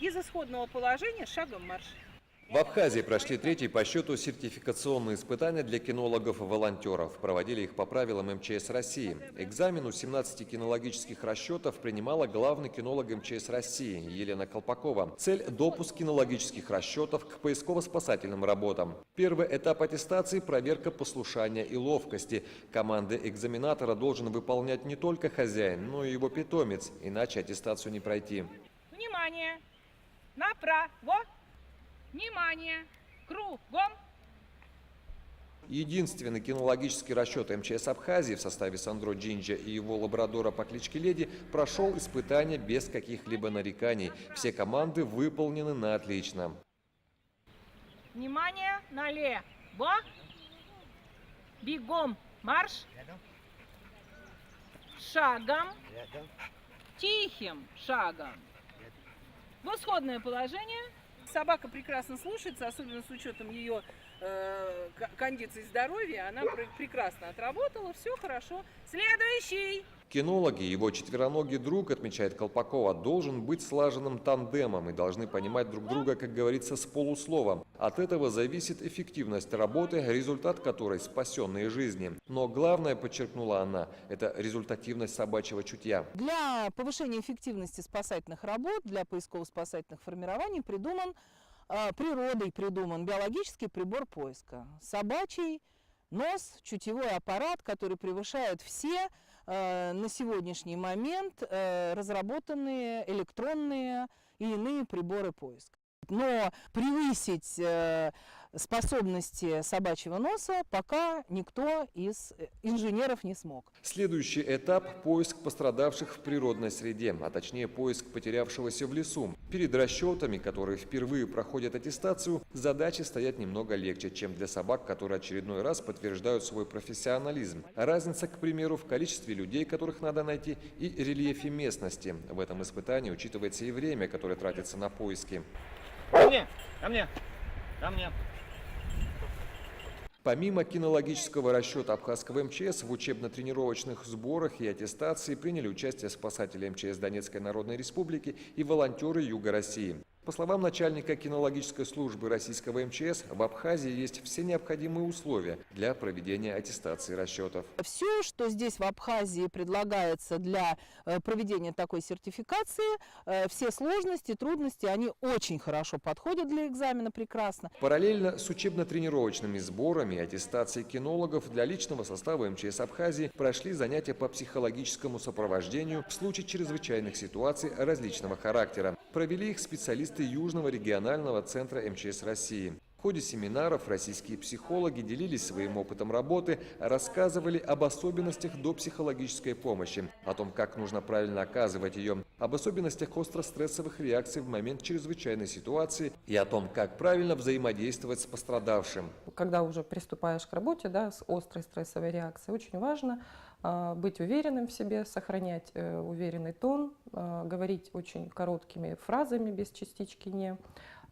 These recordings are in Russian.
из исходного положения шагом марш. В Абхазии прошли третий по счету сертификационные испытания для кинологов-волонтеров. Проводили их по правилам МЧС России. Экзамен у 17 кинологических расчетов принимала главный кинолог МЧС России Елена Колпакова. Цель – допуск кинологических расчетов к поисково-спасательным работам. Первый этап аттестации – проверка послушания и ловкости. Команды экзаменатора должен выполнять не только хозяин, но и его питомец, иначе аттестацию не пройти. Внимание! Направо! Внимание! Кругом! Единственный кинологический расчет МЧС Абхазии в составе Сандро Джинджа и его лабрадора по кличке Леди прошел испытания без каких-либо нареканий. Все команды выполнены на отлично. Внимание! Налево! Бегом! Марш! Шагом! Тихим шагом! В исходное положение. Собака прекрасно слушается, особенно с учетом ее кондиции здоровья. Она прекрасно отработала, все хорошо. Следующий! Кинологи, его четвероногий друг, отмечает Колпакова, должен быть слаженным тандемом и должны понимать друг друга, как говорится, с полуслова. От этого зависит эффективность работы, результат которой – спасенные жизни. Но главное, подчеркнула она, это результативность собачьего чутья. Для повышения эффективности спасательных работ, для поисково-спасательных формирований природой придуман биологический прибор поиска. Собачий нос, чутьевой аппарат, который превышает все на сегодняшний момент разработанные электронные и иные приборы поиска. Но превысить способности собачьего носа пока никто из инженеров не смог. Следующий этап – поиск пострадавших в природной среде, а точнее поиск потерявшегося в лесу. Перед расчетами, которые впервые проходят аттестацию, задачи стоят немного легче, чем для собак, которые очередной раз подтверждают свой профессионализм. Разница, к примеру, в количестве людей, которых надо найти, и рельефе местности. В этом испытании учитывается и время, которое тратится на поиски. Ко мне! Ко мне! Ко мне! Помимо кинологического расчета абхазского МЧС, в учебно-тренировочных сборах и аттестации приняли участие спасатели МЧС Донецкой Народной Республики и волонтеры Юга России. По словам начальника кинологической службы российского МЧС, в Абхазии есть все необходимые условия для проведения аттестации расчетов. Все, что здесь в Абхазии предлагается для проведения такой сертификации, все сложности, трудности, они очень хорошо подходят для экзамена, прекрасно. Параллельно с учебно-тренировочными сборами и аттестацией кинологов для личного состава МЧС Абхазии прошли занятия по психологическому сопровождению в случае чрезвычайных ситуаций различного характера. Провели их специалисты Южного регионального центра МЧС России. В ходе семинаров российские психологи делились своим опытом работы, рассказывали об особенностях допсихологической помощи, о том, как нужно правильно оказывать ее, об особенностях остро-стрессовых реакций в момент чрезвычайной ситуации и о том, как правильно взаимодействовать с пострадавшим. Когда уже приступаешь к работе, да, с острой стрессовой реакцией, очень важно быть уверенным в себе, сохранять уверенный тон, говорить очень короткими фразами без частички «не»,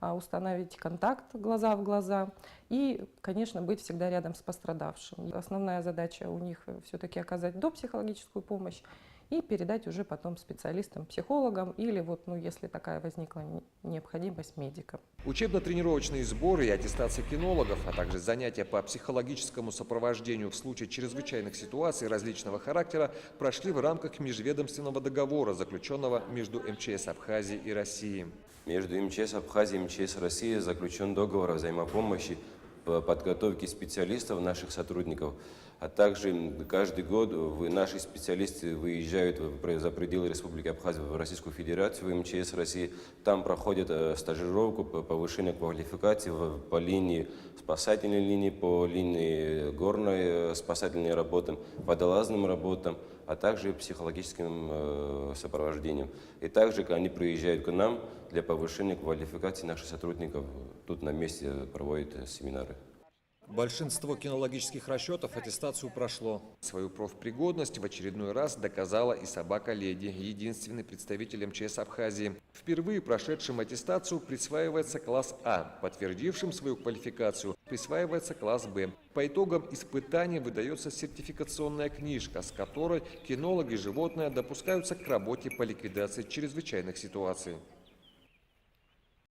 установить контакт глаза в глаза и, конечно, быть всегда рядом с пострадавшим. Основная задача у них все-таки оказать допсихологическую помощь и передать уже потом специалистам, психологам или, вот, ну, если такая возникла необходимость, медикам. Учебно-тренировочные сборы и аттестация кинологов, а также занятия по психологическому сопровождению в случае чрезвычайных ситуаций различного характера прошли в рамках межведомственного договора, заключенного между МЧС Абхазии и России. Между МЧС Абхазии и МЧС России заключен договор о взаимопомощи по подготовке специалистов, наших сотрудников, а также каждый год наши специалисты выезжают за пределы Республики Абхазия в Российскую Федерацию, в МЧС России. Там проходят стажировку по повышению квалификации по линии спасательной линии, по линии горной спасательной работам, водолазным работам, а также психологическим сопровождением. И также они приезжают к нам для повышения квалификации наших сотрудников. Тут на месте проводят семинары. Большинство кинологических расчетов аттестацию прошло. Свою профпригодность в очередной раз доказала и собака Леди, единственный представитель МЧС Абхазии. Впервые прошедшим аттестацию присваивается класс А, подтвердившим свою квалификацию присваивается класс Б. По итогам испытаний выдается сертификационная книжка, с которой кинологи животные допускаются к работе по ликвидации чрезвычайных ситуаций.